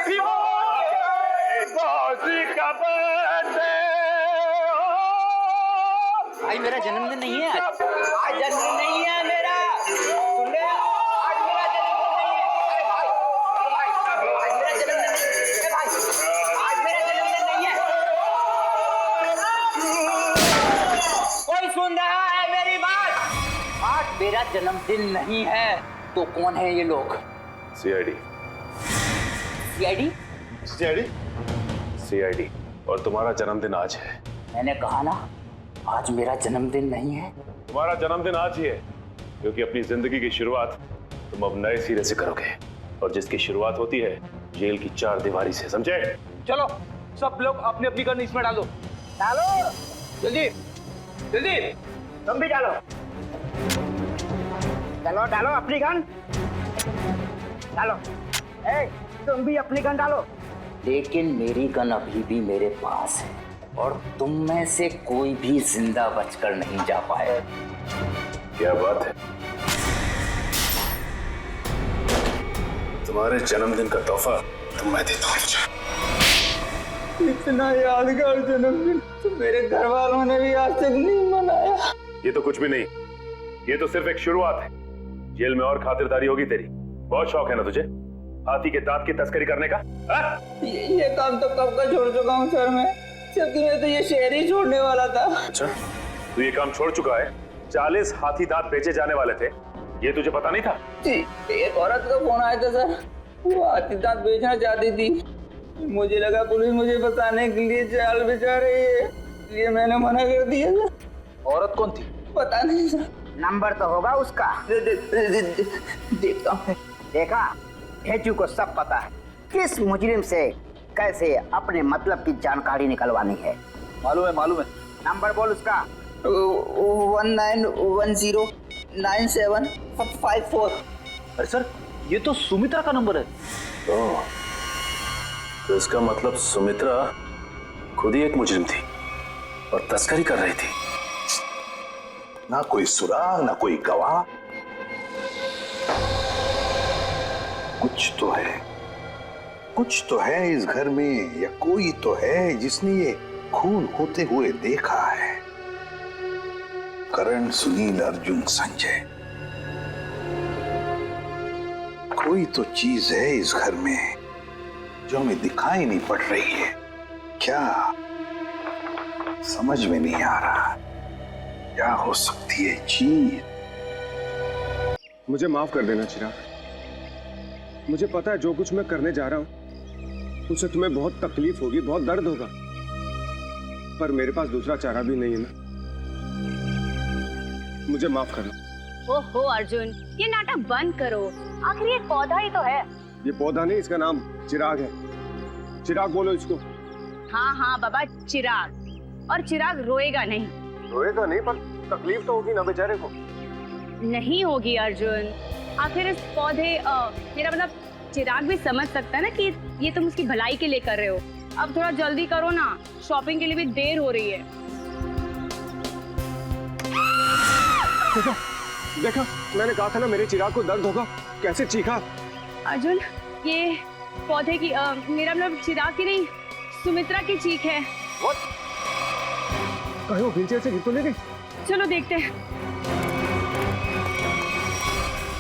Happy birthday का birthday. भाई मेरा जन्मदिन नहीं है आज जन्मदिन नहीं है मेरा। सुन ले, आज मेरा जन्मदिन नहीं है। अरे भाई आज मेरा जन्मदिन नहीं है भाई, आज मेरा जन्मदिन नहीं है। कोई सुन रहा है मेरी बात? आज मेरा जन्मदिन नहीं है। तो कौन है ये लोग? सीआईडी। सीआईडी? सीआईडी? सीआईडी। और तुम्हारा जन्मदिन आज है। मैंने कहा ना आज मेरा जन्मदिन नहीं है। तुम्हारा जन्मदिन आज ही है क्योंकि अपनी जिंदगी की शुरुआत तुम अब नए सिरे से करोगे और जिसकी शुरुआत होती है जेल की 4 दीवारी से, समझे? चलो सब लोग अपनी अपनी गन इसमें डालो। डालो जल्दी जल्दी। तुम भी डालो। चलो डालो अपनी गन डालो। ए, तुम भी अपनी गन डालो। लेकिन मेरी गन अभी भी मेरे पास है और तुम में से कोई भी जिंदा बचकर नहीं जा पाए। क्या बात है? तुम्हारे जन्मदिन का तोहफा तो मैं देता हूँ तुझे। इतना यादगार जन्मदिन तो मेरे घर वालों ने भी आज तक नहीं मनाया। ये तो कुछ भी नहीं, ये तो सिर्फ एक शुरुआत है। जेल में और खातिरदारी होगी तेरी। बहुत शौक है ना तुझे हाथी के दांत की तस्करी करने का? ये काम तो कब का छोड़ चुका हूँ सर मैं, जबकि मैं तो ये शहर ही छोड़ने वाला था। अच्छा, तू ये काम छोड़ चुका है? 40 हाथी दांत बेचे जाने वाले थे, ये तुझे पता नहीं था? जी, एक औरत का फोन आया था सर, वो हाथी दांत बेचना चाहती थी। मुझे लगा पुलिस मुझे बताने के लिए जाल बिछा रही है, इसलिए मैंने मना कर दिया सर। औरत कौन थी? पता नहीं सर। नंबर तो होगा उसका। देखता हूँ। देखा, भेजू को सब पता है किस मुजरिम से कैसे अपने मतलब की जानकारी निकलवानी है। मालूम है मालूम है। नंबर बोल उसका। 19109754। अरे सर ये तो सुमित्रा का नंबर है। तो इसका मतलब सुमित्रा खुद ही एक मुजरिम थी और तस्करी कर रही थी। ना कोई सुराग ना कोई गवाह। कुछ तो है इस घर में, या कोई तो है जिसने ये खून होते हुए देखा है। करण, सुनील, अर्जुन, संजय, कोई तो चीज है इस घर में जो हमें दिखाई नहीं पड़ रही है। क्या समझ में नहीं आ रहा, क्या हो सकती है चीज? मुझे माफ कर देना चिराग। मुझे पता है जो कुछ मैं करने जा रहा हूँ उससे तुम्हें बहुत तकलीफ होगी, बहुत दर्द होगा, पर मेरे पास दूसरा चारा भी नहीं है ना। मुझे माफ करना। ओहो अर्जुन, ये नाटक बंद करो। आखिर ये पौधा ही तो है। ये पौधा नहीं, इसका नाम चिराग है। चिराग बोलो इसको। हाँ हाँ बाबा, चिराग। और चिराग रोएगा नहीं। रोएगा नहीं, पर तकलीफ तो होगी ना बेचारे को। नहीं होगी अर्जुन। आखिर इस पौधे मेरा मतलब चिराग भी समझ सकता है ना कि ये तुम उसकी भलाई के लिए कर रहे हो। अब थोड़ा जल्दी करो ना, शॉपिंग के लिए भी देर हो रही है। देखा, मैंने कहा था ना मेरे चिराग को दर्द होगा। कैसे चीखा। अर्जुन, ये पौधे की मेरा मतलब चिराग की नहीं, सुमित्रा की चीख है। कहीं वो व्हीलचेयर से गिर तो नहीं गई? चलो देखते हैं।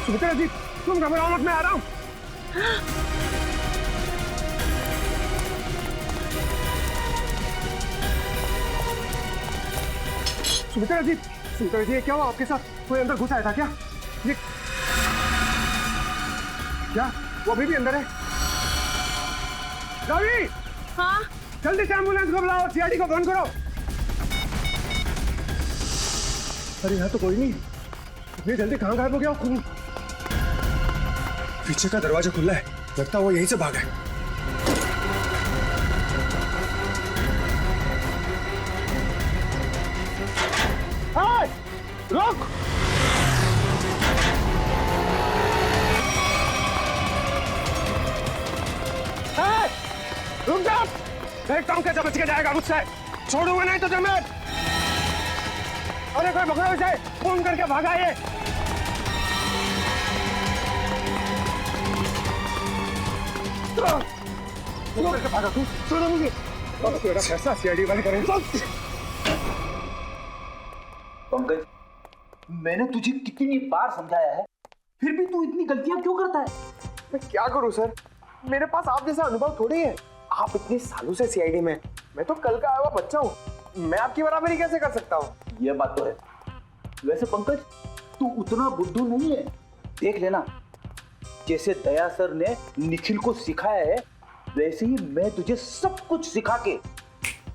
सुमित्रा जी, तुम घबराओ मत, मैं आ रहा हूँ। सुमित्रा जी, ये क्या हुआ आपके साथ? कोई अंदर घुस आया था क्या? ये क्या? वो अभी भी अंदर है? रवि! हाँ? जल्दी से एम्बुलेंस को बुलाओ, सीआईडी को फोन करो। अरे यहाँ तो कोई नहीं। इतनी जल्दी कहाँ गायब हो गया खून? पीछे का दरवाजा खुला है, लगता है वो यहीं से भागा है। रुक! रुक जा! देखता हूँ कैसे बच के जाएगा मुझसे। छोड़ूंगा नहीं तुझे मैं। अरे कोई पकड़ो इसे, फोन करके भागा ये। करके भागा तू। छोड़ो मुझे। अब तेरा फैसला सीआईडी वाले करेंगे। पंकज, मैंने तुझे कितनी बार समझाया है, फिर भी तू इतनी गलतियां क्यों करता है? मैं क्या करूं सर, मेरे पास आप जैसा अनुभव थोड़ी है। आप इतने सालों से सीआईडी में, मैं तो कल का आया हुआ बच्चा हूँ। मैं आपकी बराबरी कैसे कर सकता हूँ? ये बात तो है। वैसे पंकज, तू उतना बुद्धू नहीं है। देख लेना, जैसे दया सर ने निखिल को सिखाया है, वैसे ही मैं तुझे सब कुछ सिखा के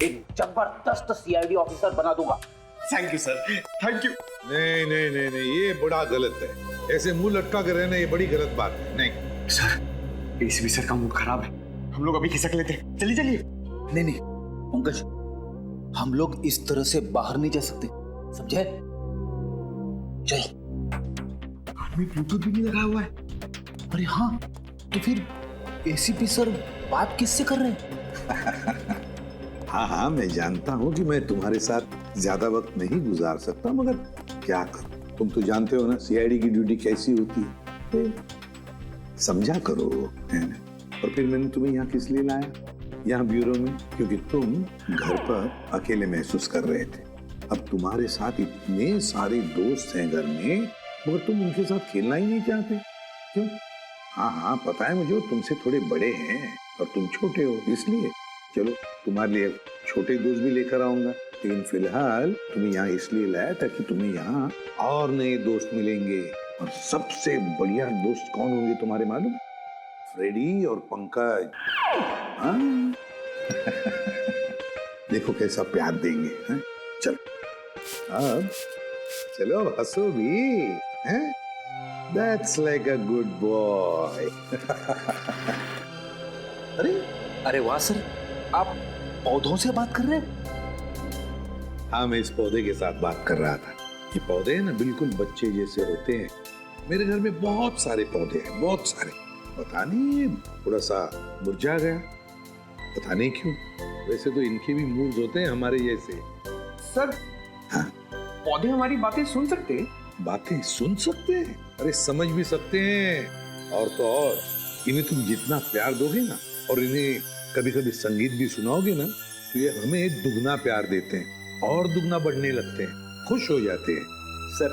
एक जबरदस्त सीआईडी ऑफिसर बना दूंगा। Thank you sir, thank you. नहीं नहीं नहीं नहीं, ये बड़ा गलत है। ऐसे मुंह लटका कर रहना ये बड़ी गलत बात है। नहीं सर, एसीपी सर का मूड खराब है, हम लोग अभी खिसक लेते हैं। चलिए चलिए। नहीं नहीं पंकज, हम लोग इस तरह से बाहर नहीं जा सकते, समझे? चल। आदमी ब्लूटूथ भी नहीं लगा हुआ है। अरे हाँ, तो फिर एसीपी सर बात किससे कर रहे हैं? हाँ हाँ, मैं जानता हूँ कि मैं तुम्हारे साथ ज्यादा वक्त नहीं गुजार सकता, मगर क्या करूं, तुम तो जानते हो ना सीआईडी की ड्यूटी कैसी होती है। तो समझा करो, है ना? और फिर मैंने तुम्हें यहाँ किस लिए लाया, यहाँ ब्यूरो में, क्योंकि तुम घर पर अकेले महसूस कर रहे थे। अब तुम्हारे साथ इतने सारे दोस्त हैं घर में, मगर तुम उनके साथ खेलना ही नहीं चाहते, क्यों? हाँ हाँ, पता है मुझे, तुमसे थोड़े बड़े हैं और तुम छोटे हो, इसलिए। चलो, तुम्हारे लिए छोटे दोस्त भी लेकर आऊंगा, लेकिन फिलहाल तुम्हें यहाँ इसलिए लाया ताकि तुम्हें यहाँ और नए दोस्त मिलेंगे। और सबसे बढ़िया दोस्त कौन होंगे तुम्हारे मालूम? फ्रेडी और पंकज। हाँ? देखो कैसा प्यार देंगे, हैं? चलो अब चलो, हंसो भी, हैं? That's like a good boy. अरे वाह सर, आप पौधों से बात कर रहे हैं? हाँ, मैं इस पौधे के साथ बात कर रहा था। ये पौधे हैं ना, बिल्कुल बच्चे जैसे होते हैं। मेरे घर में बहुत सारे पौधे हैं, बहुत सारे। पता नहीं थोड़ा सा मुरझा गया, पता नहीं क्यों। वैसे तो इनके भी मूड्स होते हैं हमारे जैसे। सर, हाँ? पौधे हमारी बातें सुन सकते हैं? बातें सुन सकते हैं, अरे समझ भी सकते हैं। और तो और, इन्हें तुम जितना प्यार दोगे ना, और इन्हें कभी कभी संगीत भी सुनाओगे ना, तो ये हमें दुगना प्यार देते हैं और दुगना बढ़ने लगते हैं, खुश हो जाते हैं। सर,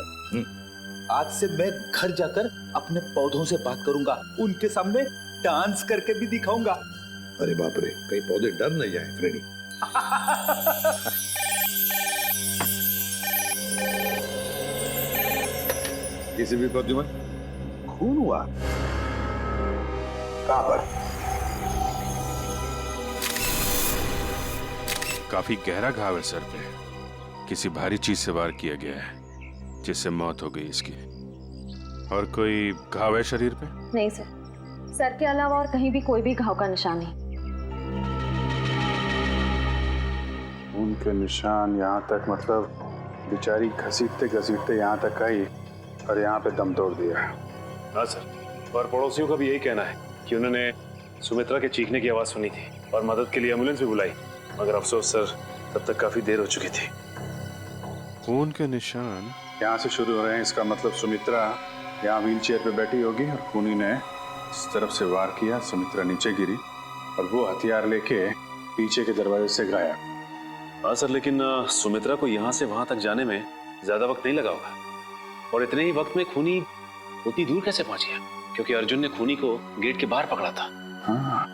आज से मैं घर जाकर अपने पौधों से बात करूंगा, उनके सामने डांस करके भी दिखाऊंगा। अरे बाप रे, कहीं पौधे डर न जाए फ्रेडी। किसी भी प्रद्युमन, खून हुआ कहां पर? काफी गहरा घाव है सर पे, किसी भारी चीज से वार किया गया है जिससे मौत हो गई इसकी। और कोई घाव है शरीर पे? नहीं सर, सर के अलावा और कहीं भी कोई भी घाव का निशान नहीं। उनके निशान यहाँ तक, मतलब बेचारी घसीटते घसीटते यहाँ तक आई और यहाँ पे दम तोड़ दिया। हाँ सर, और पड़ोसियों का भी यही कहना है कि उन्होंने सुमित्रा के चीखने की आवाज सुनी थी और मदद के लिए एम्बुलेंस भी बुलाई, मगर अफसोस सर, तब तक काफी देर हो चुकी थी। खून के निशान यहाँ से शुरू हो रहे हैं, इसका मतलब सुमित्रा यहाँ व्हीलचेयर पे बैठी होगी और खूनी ने इस तरफ से वार किया, सुमित्रा नीचे गिरी और वो हथियार लेके पीछे के दरवाजे से गायब। हाँ सर, लेकिन सुमित्रा को यहाँ से वहां तक जाने में ज्यादा वक्त नहीं लगा होगा, और इतने ही वक्त में खूनी उतनी दूर कैसे पहुंच गया? क्योंकि अर्जुन ने खूनी को गेट के बाहर पकड़ा था। हाँ,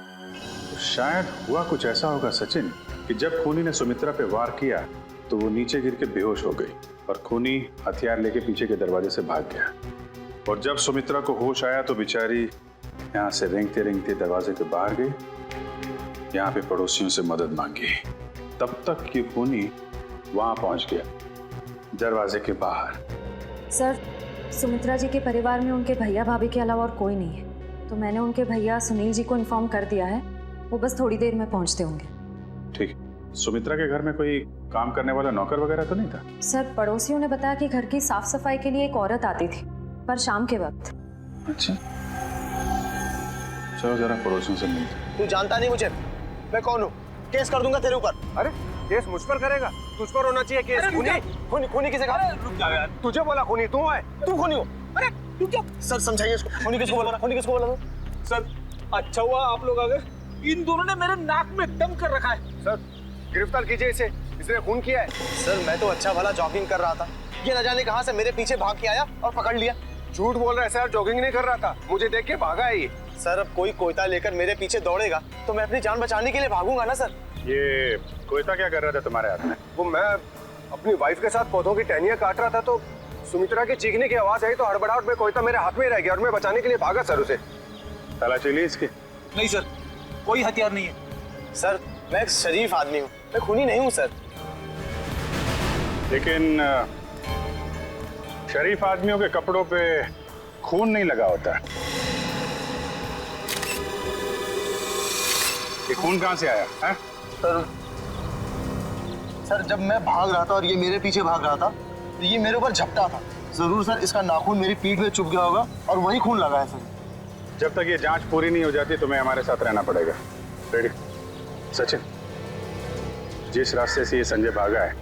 तो शायद हुआ कुछ ऐसा होगा सचिन कि जब खूनी ने सुमित्रा पे वार किया तो वो नीचे गिर के बेहोश हो गई और खूनी हथियार लेके पीछे के दरवाजे से भाग गया। और जब सुमित्रा को होश आया तो बेचारी यहाँ से रेंगते रेंगते दरवाजे के बाहर गई, यहाँ पे पड़ोसियों से मदद मांगी। तब तक कि खूनी वहां पहुंच गया, दरवाजे के बाहर। सर, सुमित्रा जी के परिवार में उनके भैया भाभी के अलावा और कोई नहीं है, तो मैंने उनके भैया सुनील जी को इन्फॉर्म कर दिया है, वो बस थोड़ी देर में पहुंचते होंगे। ठीक। सुमित्रा के घर में कोई काम करने वाला नौकर वगैरह तो नहीं था? सर, पड़ोसियों ने बताया कि घर की साफ सफाई के लिए एक औरत आती थी, पर शाम के वक्त। अच्छा, चलो जरा पड़ोसियों से मिलते। तू जानता नहीं मुझे, मैं कौन हूँ? केस कर दूंगा तेरे ऊपर। अरे केस मुझ पर करेगा? तुझ पर होना चाहिए केस। खूनी किसे कहा? रुक जा यार, तुझे बोला खूनी तू है, तू खूनी हो। अरे तू क्या? सर समझाइए इसको, खूनी किसको बोला? खूनी किसको बोला? सर अच्छा हुआ आप लोग आ गए, इन दोनों ने मेरे नाक में दम कर रखा है। सर गिरफ्तार कीजिए इसे, इसने खून किया है। सर मैं तो अच्छा भला जॉगिंग कर रहा था, ये न जाने कहां से मेरे पीछे भाग के आया और पकड़ लिया। झूठ बोल रहा है सर, जॉगिंग नहीं कर रहा था, मुझे देख के भागा है ये। सर अब कोई कोयता लेकर मेरे पीछे दौड़ेगा तो मैं अपनी जान बचाने के लिए भागूंगा ना सर। ये कोयता क्या कर रहा था तुम्हारे हाथ में? वो मैं अपनी वाइफ के साथ पौधों की टहनियां काट रहा था तो सुमित्रा की चीखने की आवाज आई तो हड़बड़ाहट में कोयता मेरे हाथ में रह गया और मैं बचाने के लिए भागा सर उसे। तलाशी ली इसकी? नहीं सर, कोई हथियार नहीं है। सर मैं एक शरीफ आदमी हूँ, मैं खूनी नहीं हूँ सर। लेकिन शरीफ आदमियों के कपड़ों पे खून नहीं लगा होता। ये खून कहाँ से आया है? सर जब मैं भाग रहा था और ये मेरे पीछे भाग रहा था तो ये मेरे ऊपर झपटा था। जरूर सर इसका नाखून मेरी पीठ में चुभ गया होगा और वही खून लगा है सर। जब तक ये जांच पूरी नहीं हो जाती तुम्हें हमारे साथ रहना पड़ेगा। रेडी? सचिन, जिस रास्ते से ये संजय भागा है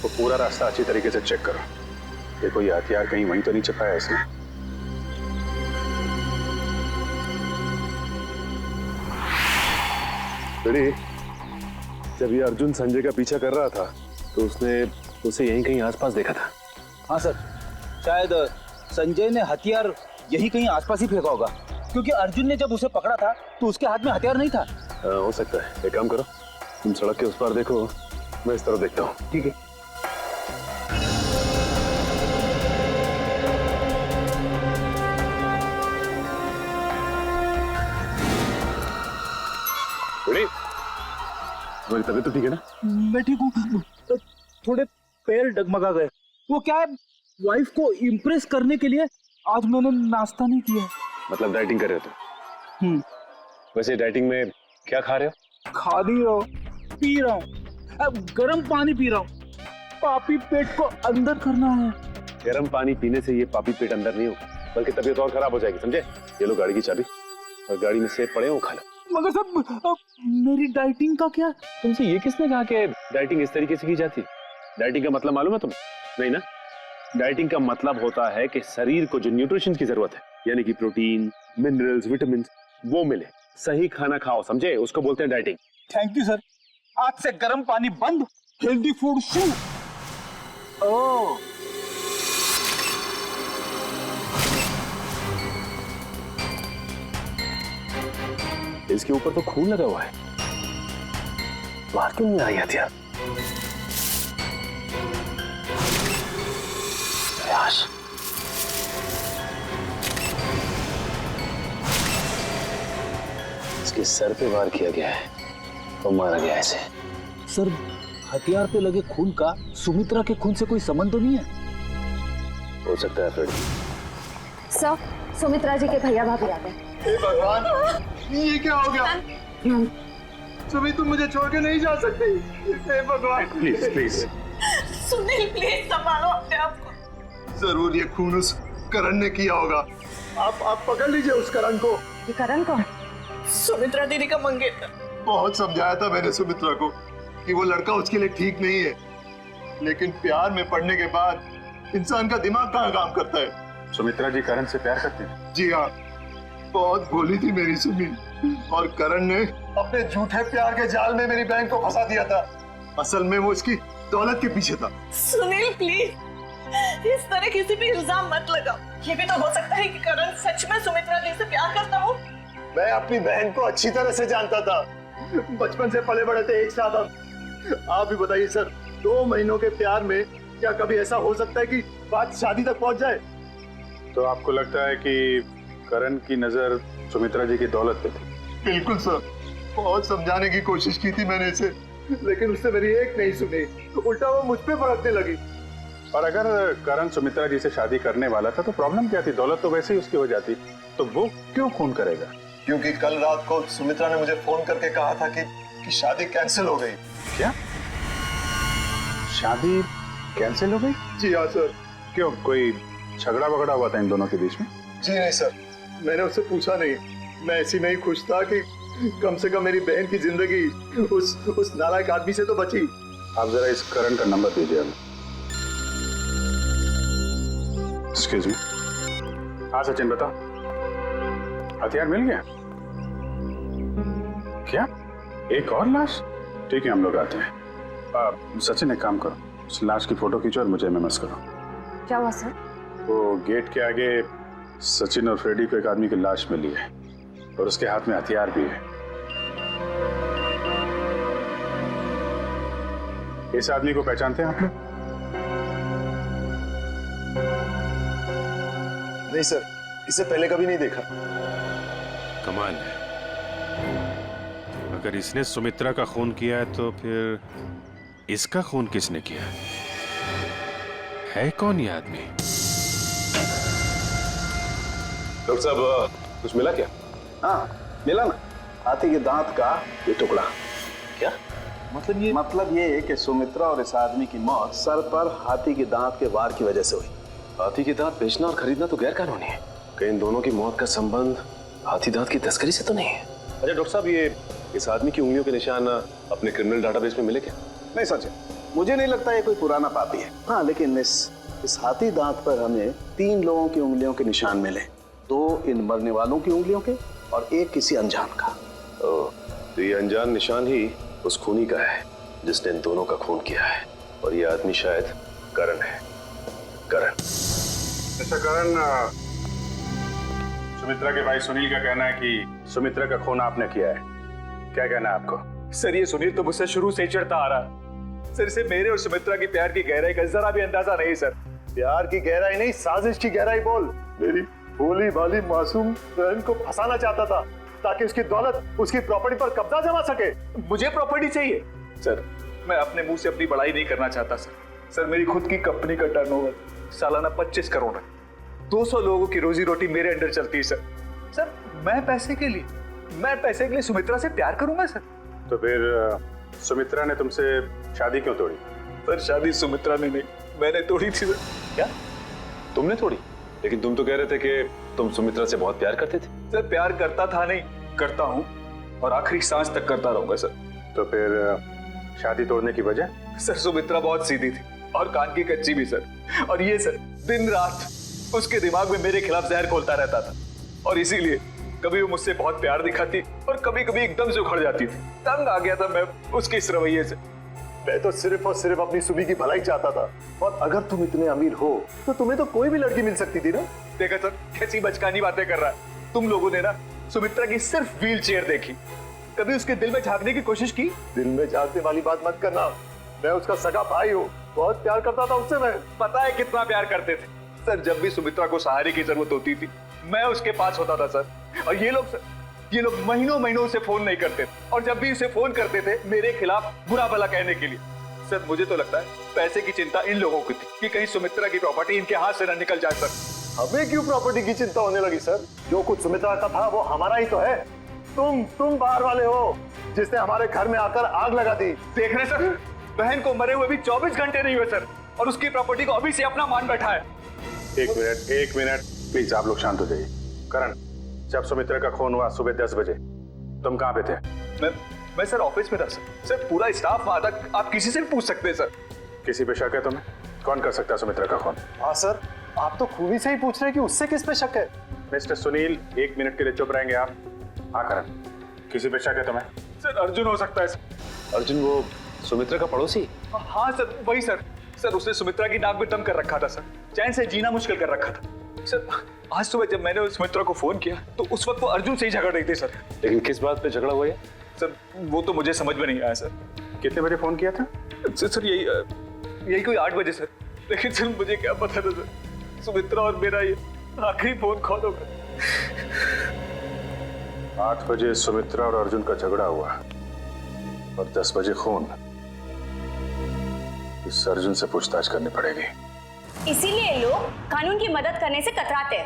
वो पूरा रास्ता अच्छी तरीके से चेक करो। देखो ये हथियार कहीं वहीं तो नहीं छिपाया इसने। रेडी? जब ये अर्जुन संजय का पीछा कर रहा था तो उसने उसे यहीं कहीं आसपास देखा था। हाँ सर, शायद संजय ने हथियार यही कहीं आसपास ही फेंका होगा, क्योंकि अर्जुन ने जब उसे पकड़ा था तो उसके हाथ में हथियार नहीं था। हो सकता है। एक काम करो, तुम सड़क के उस पार देखो, मैं इस तरफ देखता हूँ। ठीक है। रेडी? तुम्हारी तबीयत तो ठीक है ना? मैं ठीक हूँ, थोड़े पैर डगमगा गए। वो क्या है, वाइफ को इम्प्रेस करने के लिए आज मैंने नाश्ता नहीं किया। मतलब डाइटिंग कर रहे हो तुम? वैसे डाइटिंग में क्या खा रहे हो? खा नहीं रहा हूँ, पी रहा हूँ। अब गर्म पानी पी रहा हूँ। पापी पेट को अंदर करना है। गर्म पानी पीने से ये पापी पेट अंदर नहीं होगा, बल्कि तबीयत और खराब हो जाएगी, समझे? ये लो गाड़ी की चाबी और गाड़ी में सेब पड़े हो खा लो। मगर सब मेरी डाइटिंग का क्या? तुमसे ये किसने कहा कि डाइटिंग इस तरीके से की जाती है? डाइटिंग का मतलब मालूम है तुम्हें? नहीं ना? डाइटिंग का मतलब होता है कि शरीर को जो न्यूट्रिशन की जरूरत है, यानी कि प्रोटीन, मिनरल्स, विटामिन, वो मिले। सही खाना खाओ, समझे? उसको बोलते हैं डाइटिंग। थैंक यू सर, आज से गर्म पानी बंद, हेल्दी फूड शुरू। ओह, इसके ऊपर तो खून लगा हुआ है, बाहर क्यों नहीं आई हथियार? प्रयास। इसके सर पे वार किया गया है और मारा गया इसे। सर हथियार पे लगे खून का सुमित्रा के खून से कोई संबंध तो नहीं है? हो सकता है फ्रेडी। सर सुमित्रा जी के भैया भाभी आ गए। हे भगवान, ये क्या हो गया? सुमी तुम मुझे छोड़ के नहीं जा सकती। हे भगवान प्लीज प्लीज। सुनील प्लीज संभालो अपने आप को। जरूर ये खून उस करण ने किया होगा। आप पकड़ लीजिए उस करण को। ये करण कौन? सुमित्रा दीदी का मंगेतर। बहुत समझाया था मैंने सुमित्रा को कि वो लड़का उसके लिए ठीक नहीं है, लेकिन प्यार में पड़ने के बाद इंसान का दिमाग कहाँ काम करता है। सुमित्रा जी करण से प्यार करते हैं? जी हाँ, बहुत भोली थी मेरी सुमी, और करण ने अपने झूठे प्यार के जाल में मेरी बहन को फंसा दिया था। असल में वो इसकी दौलत के पीछे था। सुनील प्लीज इस तरह किसी भी इल्जाम मत लगाओ। ये भी तो हो सकता है कि करण सच में सुमित्रा दी से प्यार करता हो। मैं अपनी बहन को अच्छी तरह से जानता था, बचपन से पले बड़े थे एक साथ हम। आप भी बताइए सर, 2 महीनों के प्यार में क्या कभी ऐसा हो सकता है कि बात शादी तक पहुंच जाए? तो आपको लगता है कि करण की नजर सुमित्रा जी की दौलत पे थी? बिल्कुल सर, बहुत समझाने की कोशिश की थी मैंने इसे, लेकिन उसने मेरी एक नहीं सुनी, उल्टा वो मुझ पे भड़कने लगी। और अगर करण सुमित्रा जी से शादी करने वाला था तो प्रॉब्लम क्या थी? दौलत तो वैसे ही उसकी हो जाती, तो वो क्यों खून करेगा? क्योंकि कल रात को सुमित्रा ने मुझे फोन करके कहा था कि शादी कैंसिल हो गई। क्या? शादी कैंसिल हो गई? जी हाँ सर। क्यों, कोई झगड़ा वगड़ा हुआ था इन दोनों के बीच में? जी नहीं सर, मैंने उससे पूछा नहीं। मैं ऐसी में ही खुश था कि कम से कम मेरी बहन की जिंदगी उस नालायक आदमी से तो बची। आप जरा इस करण का नंबर दीजिए हमें। Excuse me. हाँ सचिन बताओ, हथियार मिल गया? क्या? एक और लाश? ठीक है, हम लोग आते हैं। सचिन एक काम करो, उस लाश की फोटो खींचो और मुझे एमएमएस करो। क्या हुआ सर? वो गेट के आगे सचिन और फ्रेडी को एक आदमी की लाश मिली है और उसके हाथ में हथियार भी है। इस आदमी को पहचानते हैं आप लोग? नहीं सर, इसे पहले कभी नहीं देखा। कमाल है, अगर इसने सुमित्रा का खून किया है तो फिर इसका खून किसने किया है कौन ये आदमी? डॉक्टर साहब, कुछ मिला क्या? हाँ मिला ना, हाथी के दांत का ये टुकड़ा। क्या मतलब ये है कि सुमित्रा और इस आदमी की मौत सर पर हाथी के दांत के वार की वजह से हुई। हाथी के दांत बेचना और खरीदना तो गैर कानूनी है। कहीं इन दोनों की मौत का संबंध हाथी दांत की तस्करी से तो नहीं है? अच्छा डॉक्टर साहब, ये इस आदमी की उंगलियों के निशान अपने क्रिमिनल डाटाबेस में मिले क्या? नहीं सच है, मुझे नहीं लगता ये कोई पुराना पापी है। हाँ लेकिन इस हाथी दांत पर हमें 3 लोगों की उंगलियों के निशान मिले, 2 इन मरने वालों की उंगलियों के और 1 किसी अनजान का। तो ये अनजान निशान ही उस खूनी का है जिसने इन दोनों का खून किया है, और ये आदमी शायद करण है। करण। अच्छा करण, सुमित्रा के भाई सुनील का कहना है कि सुमित्रा का खून आपने किया है, क्या कहना है आपको? सर ये सुनील तो मुझसे शुरू से ही चिढ़ता आ रहा है। सर इसे मेरे और सुमित्रा की प्यार की गहराई का जरा भी अंदाजा नहीं सर। प्यार की गहराई नहीं, साजिश की गहराई बोल। मेरी भोली भाली मासूम बहन को फंसाना चाहता था ताकि उसकी दौलत, उसकी प्रॉपर्टी पर कब्जा जमा सके। मुझे प्रॉपर्टी चाहिए सर, मैं अपने मुंह से अपनी बड़ाई नहीं करना चाहता सर। सर मेरी खुद की कंपनी का टर्नओवर सालाना 25 करोड़ है, 200 लोगों की रोजी रोटी मेरे अंडर चलती है सर। सर मैं पैसे के लिए सुमित्रा से प्यार करूंगा सर? तो फिर सुमित्रा ने तुमसे शादी क्यों तोड़ी? सर शादी सुमित्रा ने नहीं, मैंने तोड़ी थी सर। क्या तुमने तोड़ी? लेकिन तुम तो कह रहे थे कि तुम सुमित्रा से बहुत प्यार करते थे। सर प्यार करता था नहीं, करता हूँ और आखिरी सांस तक करता रहूंगा सर। तो फिर शादी तोड़ने की वजह? सर सुमित्रा बहुत सीधी थी और कान की कच्ची भी सर, और ये सर दिन रात उसके दिमाग में मेरे खिलाफ जहर घोलता रहता था, और इसीलिए कभी वो मुझसे बहुत प्यार दिखाती और कभी कभी एकदम से उखड़ जाती थी। तंग आ गया था मैं उसके इस रवैये से। मैं तो सिर्फ और सिर्फ अपनी सुमी की भलाई चाहता था, और अगर तुम इतने अमीर हो तो तुम्हें तो कोई भी लड़की मिल सकती थी ना। देखा सर कैसी बचकानी बातें कर रहा है। तुम लोगों ने ना सुमित्रा की सिर्फ व्हील चेयर देखी, कभी उसके दिल में झांकने की कोशिश की? दिल में झांकने वाली बात मत करना, मैं उसका सगा भाई हूँ, बहुत प्यार करता था उससे। मैं पता है कितना प्यार करते थे सर। जब भी सुमित्रा को सहारे की जरूरत होती थी मैं उसके पास होता था सर। और ये लोग महीनों महीनों से फोन नहीं करते, और जब भी उसे फोन करते थे मेरे खिलाफ बुरा भला कहने के लिए। सर मुझे तो लगता है पैसे की चिंता इन लोगों को थी कि कहीं सुमित्रा की प्रॉपर्टी इनके हाथ से न निकल जाए सर। हमें क्यों प्रॉपर्टी की चिंता होने लगी सर? जो कुछ सुमित्रा का था वो हमारा ही तो है। तुम बाहर वाले हो जिसने हमारे घर में आकर आग लगा दी। देख रहे सर, बहन को मरे हुए भी 24 घंटे नहीं हुए सर, और उसकी प्रॉपर्टी को अभी से अपना मान बैठा है। एक मिनट प्लीज, आप लोग शांत हो जाइए। करण, जब सुमित्रा का खून हुआ सुबह 10 बजे तुम कहाँ पे थे? मैं सर ऑफिस में था सर। सर पूरा स्टाफ वहां था, आप किसी से भी पूछ सकते हैं सर। किसी पे शक है तुम्हें? कौन कर सकता है सुमित्रा का खून? हाँ सर, आप तो खूनी से ही पूछ रहे हैं कि उससे किस पे शक है। मिस्टर सुनील, 1 मिनट के लिए चुप रहेंगे आप? हाँ करण, किसी पे शक है तुम्हें? सर अर्जुन हो सकता है सर। अर्जुन वो सुमित्रा का पड़ोसी? हाँ सर वही सर। सर उसने सुमित्रा की नाक में दम कर रखा था सर, चैन से जीना मुश्किल कर रखा था सर। आज सुबह जब मैंने सुमित्रा को फोन किया तो उस वक्त वो अर्जुन से ही झगड़ रही थी सर। लेकिन किस बात पे झगड़ा हुआ है सर? वो तो मुझे समझ में नहीं आया सर। कितने बजे फोन किया था? सर यही कोई 8 बजे सर। लेकिन सर मुझे क्या पता था सर, सुमित्रा और मेरा ये आखिरी फोन कॉल होगा। 8 बजे सुमित्रा और अर्जुन का झगड़ा हुआ और 10 बजे खून। इस अर्जुन से पूछताछ करनी पड़ेगी। इसीलिए लोग कानून की मदद करने से कतराते हैं।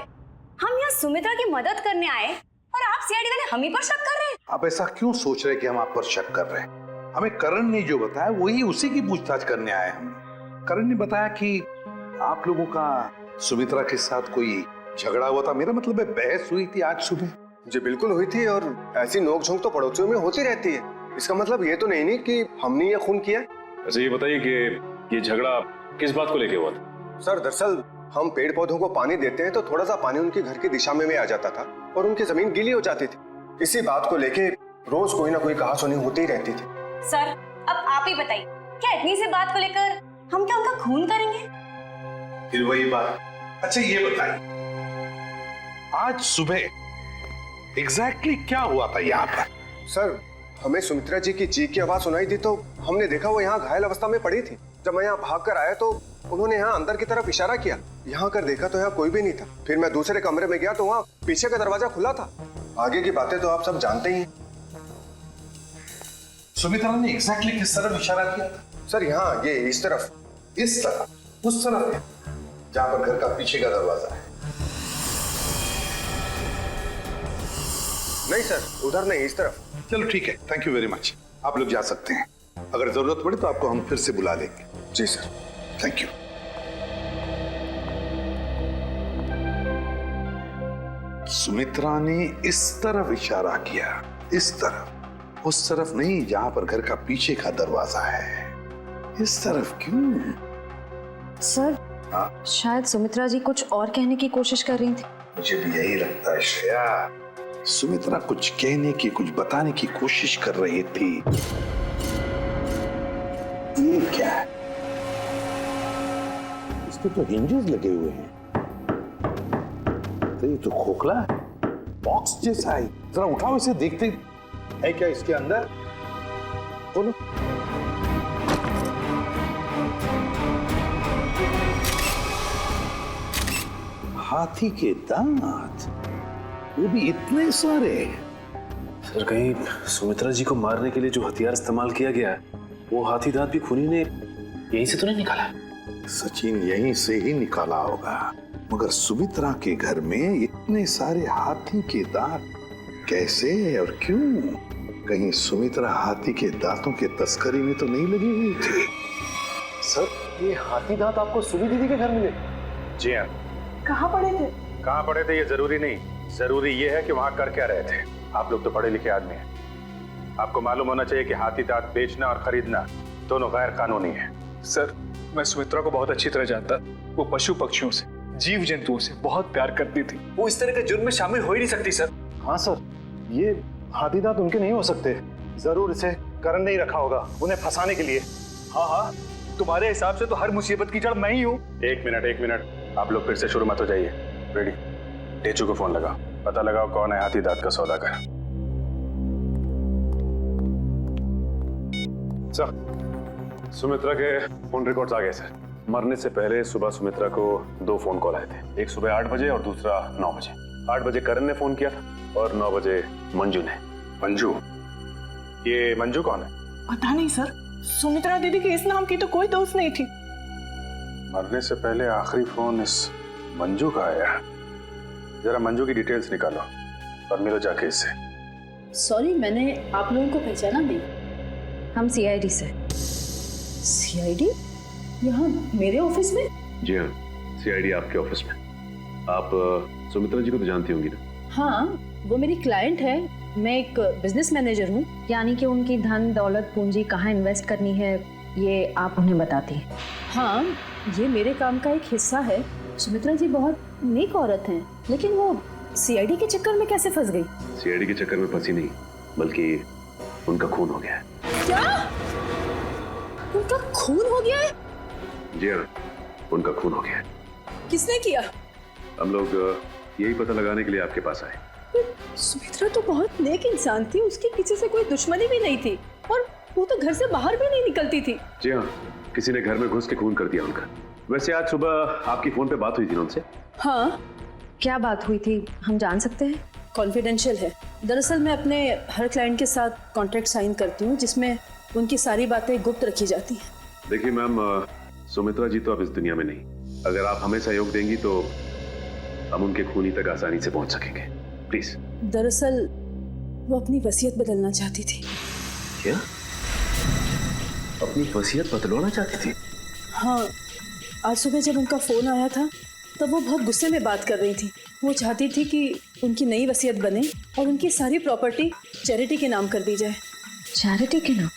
हम यहाँ सुमित्रा की मदद करने आए और आप सीआईडी वाले हम ही पर शक कर रहे हैं। आप ऐसा क्यों सोच रहे हैं कि हम आप पर शक कर रहे हैं? हमें करण ने जो बताया वही उसी की पूछताछ करने आए हम। करण ने बताया कि आप लोगों का सुमित्रा के साथ कोई झगड़ा हुआ था। मेरा मतलब है बहस हुई थी आज सुबह। जी बिल्कुल हुई थी, और ऐसी नोकझोंक तो पड़ोसियों में होती रहती है। इसका मतलब ये तो नहीं कि हमने ये खून किया। अच्छा ये बताइए कि ये झगड़ा किस बात को लेके हुआ था? सर दरअसल हम पेड़ पौधों को पानी देते हैं तो थोड़ा सा पानी उनके घर की दिशा में आ जाता था और उनकी जमीन गीली हो जाती थी। इसी बात को लेके रोज कोई ना कोई कहा सुनी होती ही रहती थी। सर अब आप ही बताइए, क्या इतनी सी बात को लेकर हम क्या उनका खून करेंगे? फिर वही बात। अच्छा ये बताइए, आज सुबह एग्जैक्टली क्या हुआ था यहाँ पर? सर हमें सुमित्रा जी की चीख की आवाज सुनाई दी तो हमने देखा वो यहाँ घायल अवस्था में पड़ी थी। जब मैं यहाँ भाग कर आया तो उन्होंने यहाँ अंदर की तरफ इशारा किया। यहाँ कर देखा तो यहाँ कोई भी नहीं था। फिर मैं दूसरे कमरे में गया तो वहाँ पीछे का दरवाजा खुला था। आगे की बातें तो आप सब जानते ही हैं। सुमित्रा ने एग्जैक्टली किस तरफ इशारा किया था? सर यहाँ ये इस तरफ, इस तरफ, उस तरफ है जहां पर घर का पीछे का दरवाजा है। नहीं सर, उधर नहीं, इस तरफ। चलो ठीक है, थैंक यू वेरी मच। आप लोग जा सकते हैं। अगर जरूरत पड़े तो आपको हम फिर से बुला लेंगे। जी सर, थैंक यू। सुमित्रा ने इस तरफ इशारा किया, इस तरफ, उस तरफ नहीं जहां पर घर का पीछे का दरवाजा है। इस तरफ क्यों? सर शायद सुमित्रा जी कुछ और कहने की कोशिश कर रही थी। मुझे भी यही लगता है श्रेया। सुमित्रा कुछ कहने की, कुछ बताने की कोशिश कर रही थी। ये क्या है? इस पे तो हिंजेस लगे हुए हैं। तो ये तो खोखला है, बॉक्स जैसा है। जरा उठाओ इसे, देखते है क्या इसके अंदर। बोलो। हाथी के दांत, वो भी इतने सारे। सर कहीं सुमित्रा जी को मारने के लिए जो हथियार इस्तेमाल किया गया है वो हाथी दांत भी खूनी ने यहीं से तो नहीं निकाला? सचिन यहीं से ही निकाला होगा, मगर सुमित्रा के घर में इतने सारे हाथी के दांत कैसे और क्यों? कहीं सुमित्रा हाथी के दांतों के तस्करी में तो नहीं लगी हुई थी? सर ये हाथी दांत आपको सुमी दीदी के घर मिले? जी हाँ। कहाँ पड़े थे? कहाँ पड़े थे ये जरूरी नहीं, जरूरी ये है कि वहां कर क्या रहे थे। आप लोग तो पढ़े लिखे आदमी हैं, आपको मालूम होना चाहिए कि हाथी दांत बेचना और खरीदना दोनों गैर कानूनी है। सर मैं सुमित्रा को बहुत अच्छी तरह जानता। वो पशु पक्षियों से, जीव जंतुओं से बहुत प्यार करती थी। वो इस तरह के जुर्म में शामिल हो ही नहीं सकती सर। हाँ सर, ये हाथी दांत उनके नहीं हो सकते। जरूर इसे करण ने ही रखा होगा उन्हें फंसाने के लिए। हाँ हाँ, तुम्हारे हिसाब से तो हर मुसीबत की जड़ मैं ही हूँ। एक मिनट, आप लोग फिर से शुरू मत हो जाइए। रेडी, टेचू को फोन लगाओ, पता लगाओ कौन है हाथी दांत का सौदागर। सर सुमित्रा के फोन रिकॉर्ड्स आ गए सर। मरने से पहले सुबह सुमित्रा को 2 फोन कॉल आए थे, एक सुबह 8 बजे और दूसरा 9 बजे। 8 बजे करण ने फोन किया था और 9 बजे मंजू ने। मंजू? ये मंजू कौन है? पता नहीं सर, सुमित्रा दीदी की इस नाम की तो कोई दोस्त नहीं थी। मरने से पहले आखिरी फोन इस मंजू का आया। जरा मंजू की डिटेल्स निकालो और मिलो जाके इससे। सॉरी, मैंने आप लोगों को पहचाना नहीं। हम सीआईडी से। सीआईडी? यहाँ मेरे ऑफिस में? जी हाँ, सीआईडी आपके ऑफिस में। आप सुमित्रा जी को तो जानती होंगी ना? हाँ, वो मेरी क्लाइंट है। मैं एक बिजनेस मैनेजर हूँ। यानी कि उनकी धन दौलत पूंजी कहाँ इन्वेस्ट करनी है ये आप उन्हें बताती हैं? हाँ, ये मेरे काम का एक हिस्सा है। सुमित्रा जी बहुत नेक औरत हैं, लेकिन वो सीआईडी के चक्कर में कैसे फंस गई? सीआईडी के चक्कर में फंसी नहीं, बल्कि उनका खून हो गया है। क्या? उनका खून हो गया है? जी हाँ, उनका खून हो गया है। किसने किया? हम लोग यही पता लगाने के लिए आपके पास आए। सुमित्रा तो बहुत नेक इंसान थी, उसकी किसी से कोई दुश्मनी भी नहीं थी और वो तो घर से बाहर भी नहीं निकलती थी। जी हाँ, किसी ने घर में घुस के खून कर दिया उनका। वैसे आज सुबह आपकी फोन पे बात हुई थी ना उनसे? हाँ। क्या बात हुई थी, हम जान सकते हैं? कॉन्फिडेंशियल है। दरअसल मैं अपने हर क्लाइंट के साथ कॉन्ट्रैक्ट साइन करती हूँ जिसमें उनकी सारी बातें गुप्त रखी जाती हैं। देखिए मैम, सुमित्रा जी तो अब इस दुनिया में नहीं। अगर आप हमें सहयोग देंगी तो हम उनके खूनी तक आसानी से पहुंच सकेंगे। प्लीज। दरअसल वो अपनी वसीयत बदलना चाहती थी। क्या? अपनी वसीयत बदलवाना चाहती थी? हाँ, आज सुबह जब उनका फोन आया था तब वो बहुत गुस्से में बात कर रही थी। वो चाहती थी कि उनकी नई वसीयत बने और उनकी सारी प्रॉपर्टी चैरिटी के नाम कर दी जाए। चैरिटी के नाम?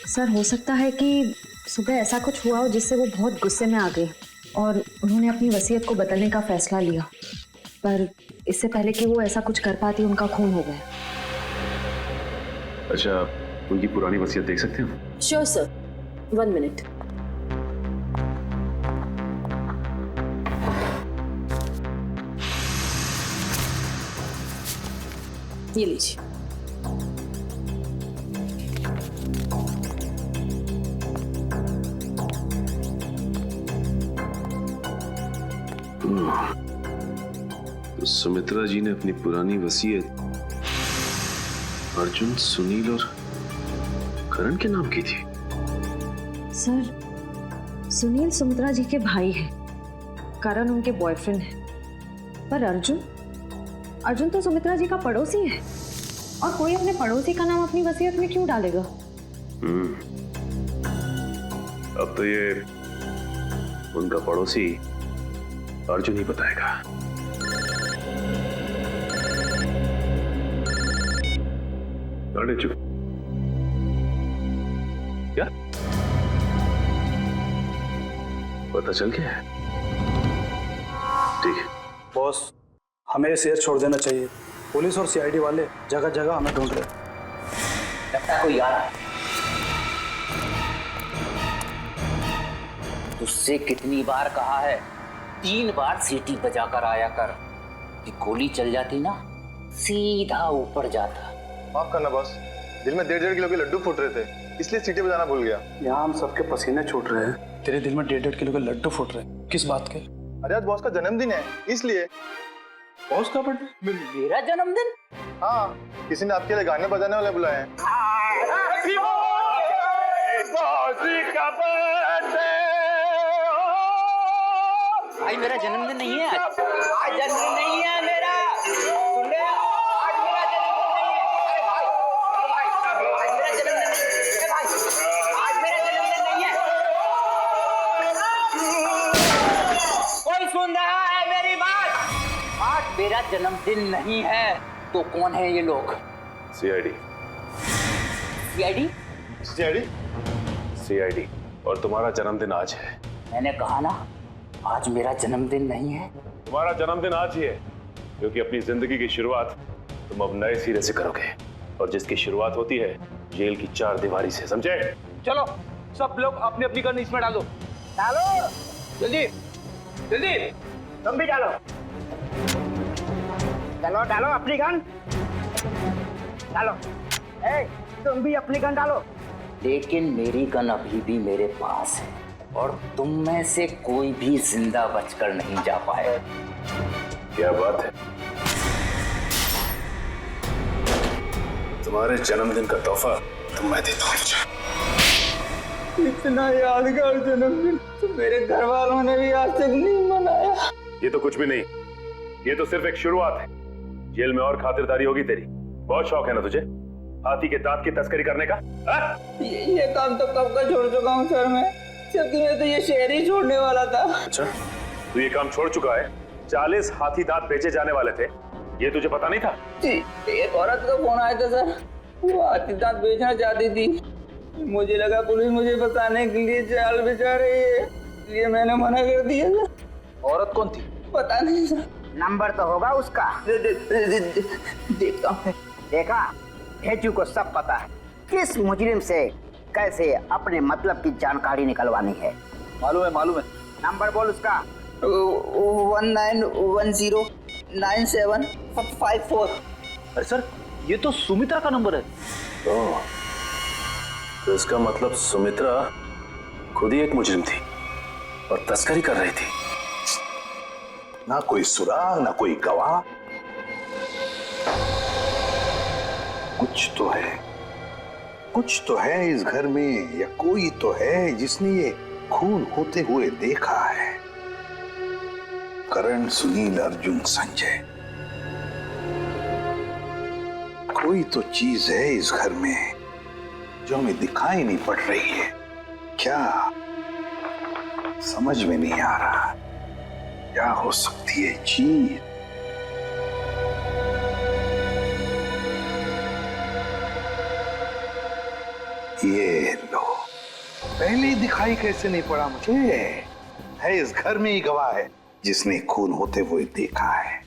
सर हो सकता है कि सुबह ऐसा कुछ हुआ हो जिससे वो बहुत गुस्से में आ गई और उन्होंने अपनी वसीयत को बदलने का फैसला लिया, पर इससे पहले कि वो ऐसा कुछ कर पाती उनका खून हो गया। अच्छा, उनकी पुरानी वसीयत देख सकते हैं हम? Sure sir, 1 minute. ये लीजिए। तो सुमित्रा जी ने अपनी पुरानी वसीयत अर्जुन, सुनील और करण के नाम की थी। सर, सुनील सुमित्रा जी के भाई हैं, करण उनके बॉयफ्रेंड है, पर अर्जुन तो सुमित्रा जी का पड़ोसी है, और कोई अपने पड़ोसी का नाम अपनी वसीयत में क्यों डालेगा? अब तो ये उनका पड़ोसी अर्जुन ही बताएगा। अरे चुप, क्या पता चल गया है? ठीक है बॉस, हमें शेयर छोड़ देना चाहिए। पुलिस और सीआईडी वाले जगह जगह हमें ढूंढ रहे। लगता है कोई आ रहा है। तुझसे कितनी बार कहा है, 3 बार सीटी बजाकर आया कर, कि गोली चल जाती ना सीधा ऊपर जाता। माफ करना बॉस, दिल में 1.5 किलो के लड्डू फूट रहे थे, इसलिए सीटी बजाना भूल गया। यहाँ हम सबके पसीने छूट रहे हैं, तेरे दिल में 1.5 किलो के लड्डू फूट रहे हैं। किस बात के? अरे आज बॉस का जन्मदिन है, इसलिए। बॉस का बर्थडे? मेरा जन्मदिन? हाँ, किसी ने आपके लिए गाने बजाने वाले बुलाए हैं। भाई मेरा जन्मदिन नहीं है आज जन्मदिन नहीं है मेरा। सुन ले, आज मेरा जन्मदिन नहीं है। अरे भाई, आज मेरा जन्मदिन नहीं है भाई, आज मेरा जन्मदिन नहीं है। कोई सुन रहा है मेरी बात? आज मेरा जन्मदिन नहीं है, तो कौन है ये लोग? सीआईडी। सीआईडी? सीआईडी? सीआईडी। और तुम्हारा जन्मदिन आज है। मैंने कहा ना, आज मेरा जन्मदिन नहीं है। तुम्हारा जन्मदिन आज ही है, क्योंकि अपनी जिंदगी की शुरुआत तुम अब नए सिरे से करोगे, और जिसकी शुरुआत होती है जेल की 4 दीवारी से, समझे? चलो सब लोग अपनी अपनी गन इसमें डालो। डालो जल्दी जल्दी। तुम भी डालो, चलो डालो अपनी गन डालो। ए, तुम भी अपनी गन डालो। लेकिन मेरी गन अभी भी मेरे पास है, और तुम में से कोई भी जिंदा बचकर नहीं जा पाए। क्या बात है? तुम्हारे जन्मदिन का तोहफा तो मैं देता हूँ। इतना यादगार जन्मदिन तो मेरे घर वालों ने भी आज तक नहीं मनाया। ये तो कुछ भी नहीं, ये तो सिर्फ एक शुरुआत है। जेल में और खातिरदारी होगी तेरी। बहुत शौक है ना तुझे हाथी के दांत की तस्करी करने का? ये काम तो कब का छोड़ चुका हूँ सर मैं, जबकि मैं तो ये शहर ही छोड़ने वाला था। अच्छा, तू ये काम छोड़ चुका है? 40 हाथी दांत बेचे जाने वाले थे, ये तुझे पता नहीं था? जी, एक औरत का फोन आया था सर, वो हाथी दांत बेचना चाहती थी। मुझे लगा पुलिस मुझे बताने के लिए जाल बिछा रही है, इसलिए मैंने मना कर दिया सर। औरत कौन थी? पता नहीं सर। नंबर तो होगा उसका। देखता हूँ। देखा, हेजू को सब पता है किस मुजरिम से कैसे अपने मतलब की जानकारी निकलवानी है। मालूम है। नंबर बोल उसका। 19109754। अरे सर, ये तो सुमित्रा का नंबर है। तो इसका मतलब सुमित्रा खुद ही एक मुजरिम थी और तस्करी कर रही थी। ना कोई सुराग, ना कोई गवाह। कुछ तो है इस घर में, या कोई तो है जिसने ये खून होते हुए देखा है। करण, सुनील, अर्जुन, संजय, कोई तो चीज है इस घर में जो हमें दिखाई नहीं पड़ रही है। क्या समझ में नहीं आ रहा, क्या हो सकती है चीज? ये लो, पहले ही दिखाई कैसे नहीं पड़ा मुझे? है इस घर में ही गवाह है जिसने खून होते हुए देखा है।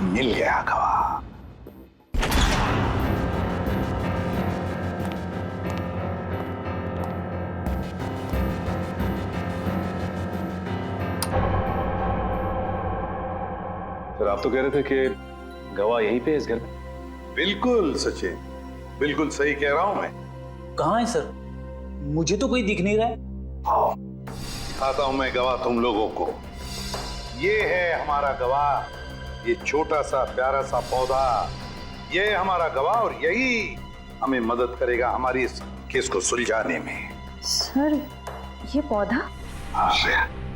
मिल गया गवाह। आप तो कह रहे थे कि गवाह यहीं पे है इस घर में। बिल्कुल सचिन, बिल्कुल सही कह रहा हूं मैं। कहाँ है सर? मुझे तो कोई दिख नहीं रहा है। आओ दिखाता हूं मैं गवाह तुम लोगों को। ये है हमारा गवाह, ये छोटा सा प्यारा सा पौधा, ये है हमारा गवाह और यही हमें मदद करेगा हमारी इस केस को सुलझाने में। सर ये पौधा? हाँ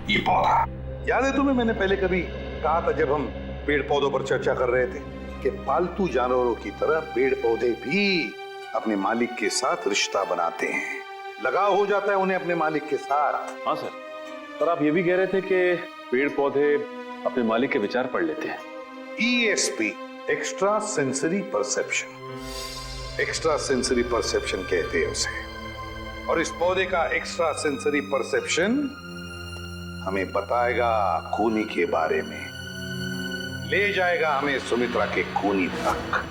ये पौधा याद है तुम्हें? मैंने पहले कभी कहा था जब हम पेड़ पौधों पर चर्चा कर रहे थे कि पालतू जानवरों की तरह पेड़ पौधे भी अपने मालिक के साथ रिश्ता बनाते हैं, लगाव हो जाता है उन्हें अपने मालिक के साथ। हाँ सर, पर आप ये भी कह रहे थे कि पेड़ पौधे अपने मालिक के विचार पढ़ लेते हैं। ESP, extra sensory perception, extra sensory perception कहते हैं उसे। और इस पौधे का एक्स्ट्रा सेंसरी परसेप्शन हमें बताएगा खूनी के बारे में, ले जाएगा हमें सुमित्रा के खूनी तक।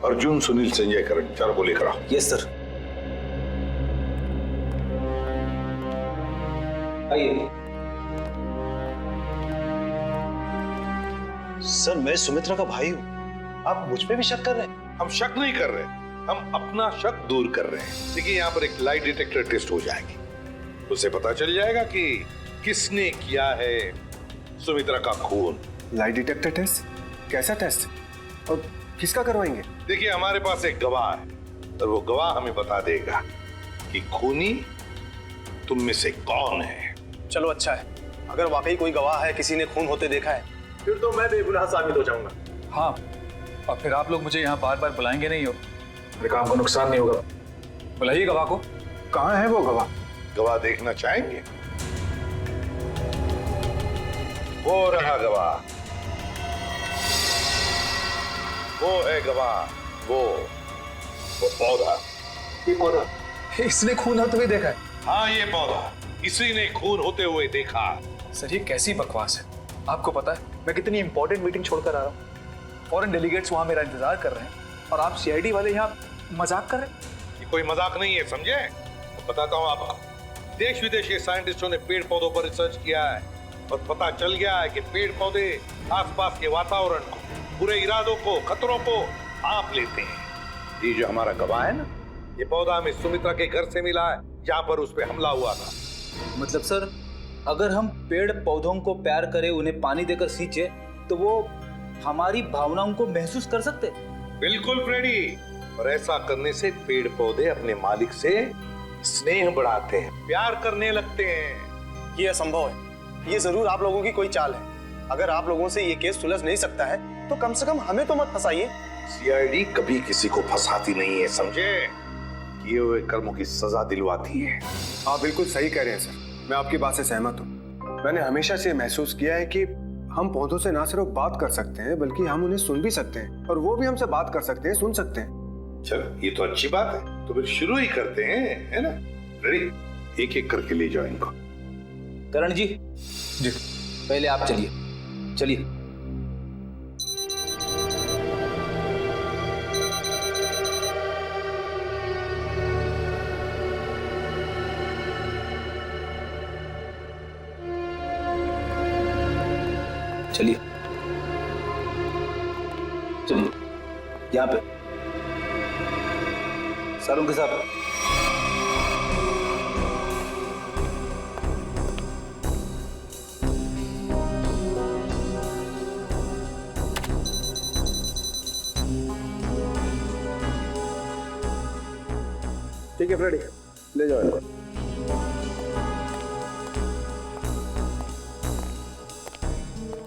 अर्जुन, सुनील, संजय, करण, चारों को लेकर आओ। Yes sir. आइए। सर मैं सुमित्रा का भाई हूँ, आप मुझ पे भी शक कर रहे हैं? हम शक नहीं कर रहे, हम अपना शक दूर कर रहे हैं। देखिए यहाँ पर एक लाई डिटेक्टर टेस्ट हो जाएगी, उससे पता चल जाएगा कि किसने किया है सुमित्रा का खून। Lie detector test? कैसा टेस्ट और किसका करवाएंगे? देखिए हमारे पास एक गवाह है और वो गवाह हमें बता देगा कि खूनी तुम में से कौन है। चलो अच्छा है, अगर वाकई कोई गवाह है, किसी ने खून होते देखा है, फिर तो मैं बेगुनाह साबित हो जाऊंगा। हाँ, और फिर आप लोग मुझे यहाँ बार बार बुलाएंगे नहीं हो, मेरे काम को नुकसान नहीं होगा। बुलाइए गवाह को। कहाँ है वो गवाह? गवाह देखना चाहेंगे? वो रहा गवाह, वो है गवाह, वो पौधा। ये पौधा इसने खून होते हुए देखा है? हाँ ये पौधा इसी ने खून होते हुए देखा। सर ये कैसी बकवास है? आपको पता है मैं कितनी इंपॉर्टेंट मीटिंग छोड़कर आ रहा हूँ, फॉरेन डेलीगेट्स वहां मेरा इंतजार कर रहे हैं और आप सीआईडी वाले यहाँ मजाक कर रहे हैं? ये कोई मजाक नहीं है, समझे? तो बताता हूँ आपको, देश विदेश के साइंटिस्टों ने पेड़ पौधों पर रिसर्च किया है और पता चल गया है कि पेड़ पौधे आसपास के वातावरण को, बुरे इरादों को, खतरों को भांप लेते हैं। ये जो हमारा गवाह है ना, ये पौधा हमें सुमित्रा के घर से मिला है जहाँ पर उस पर हमला हुआ था। मतलब सर, अगर हम पेड़ पौधों को प्यार करें, उन्हें पानी देकर सींचे, तो वो हमारी भावनाओं को महसूस कर सकते? बिल्कुल फ्रेडी, और ऐसा करने से पेड़ पौधे अपने मालिक से स्नेह बढ़ाते हैं, प्यार करने लगते हैं। ये असंभव है, ये जरूर आप लोगों की कोई चाल है। अगर आप लोगों से ये केस सुलझ नहीं सकता है तो कम से कम हमें तो मत फंसाइए। सीआईडी कभी किसी को फंसाती नहीं है, समझे? किए हुए कर्मों की सजा दिलवाती है। आप बिल्कुल सही कह रहे हैं सर, मैं आपकी बात से सहमत हूँ। मैंने हमेशा से महसूस किया है कि हम पौधों से ना सिर्फ बात कर सकते हैं बल्कि हम उन्हें सुन भी सकते हैं और वो भी हमसे बात कर सकते हैं, सुन सकते हैं। चलो ये तो अच्छी बात है, तो फिर शुरू ही करते हैं, है ना? रेडी? एक एक करके ले जाओ इनको। करण जी, जी पहले आप चलिए, चलिए। चलिए चलिए, यहाँ पे सर उनके साथ। ठीक है फ्रेडी, ले जाओ इनको।